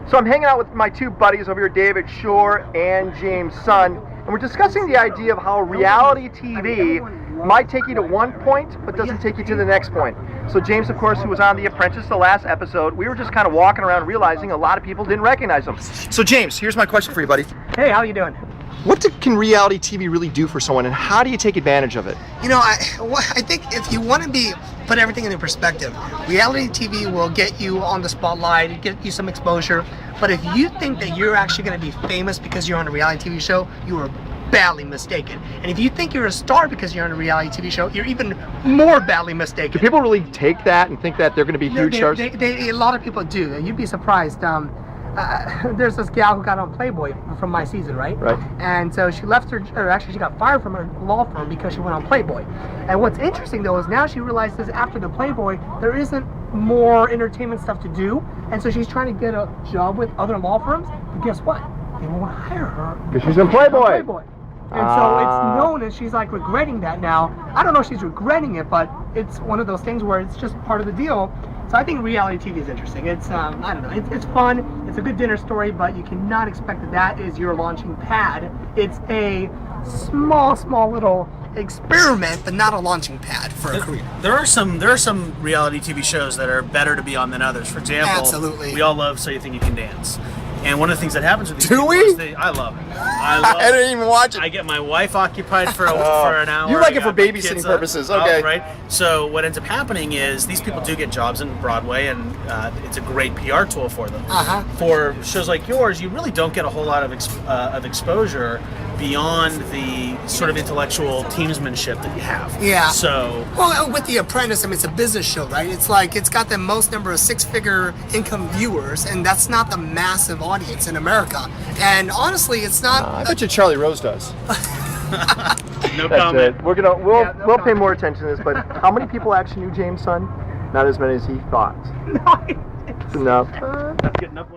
So I'm hanging out with my two buddies over here, David Shore and James Sun, and we're discussing the idea of how reality TV might take you to one point, but doesn't take you to the next point. So James, of course, who was on The Apprentice the last episode, we were just kind of walking around realizing a lot of people didn't recognize him. So James, here's my question for you, buddy. Hey, how you doing? What can reality TV really do for someone, and how do you take advantage of it? You know, I think if you want to put everything into perspective, reality TV will get you on the spotlight, get you some exposure, but if you think that you're actually going to be famous because you're on a reality TV show, you are badly mistaken. And if you think you're a star because you're on a reality TV show, you're even more badly mistaken. Do people really take that and think that they're going to be huge stars? A lot of people do. You'd be surprised. There's this gal who got on Playboy from my season, right? Right. And so she left her, or actually she got fired from her law firm because she went on Playboy. And what's interesting though is now she realizes after the Playboy, there isn't more entertainment stuff to do. And so she's trying to get a job with other law firms. But guess what? They won't hire her. Because she's in Playboy. And so it's known, and she's like regretting that now. I don't know if she's regretting it, but it's one of those things where it's just part of the deal. So I think reality TV is interesting. It's, I don't know, it's fun. It's a good dinner story, but you cannot expect that is your launching pad. It's a small little experiment, but not a launching pad for a career. There are some reality TV shows that are better to be on than others. For example, absolutely, we all love So You Think You Can Dance. And one of the things that happens with these Do we? I love it. I didn't even watch it. I get my wife occupied for an hour. You like it for babysitting purposes, okay. Right? So what ends up happening is these people do get jobs in Broadway, and it's a great PR tool for them. For shows like yours, you really don't get a whole lot of exposure beyond the sort of intellectual teamsmanship that you have. Yeah. So. Well, with The Apprentice, I mean, it's a business show, right? It's like, it's got the most number of six-figure income viewers, and that's not the massive audience in America. And honestly, it's not. I bet you Charlie Rose does. No That's comment. it. We'll pay more attention to this, but how many people actually knew James Sun? Not as many as he thought. No. That's good enough.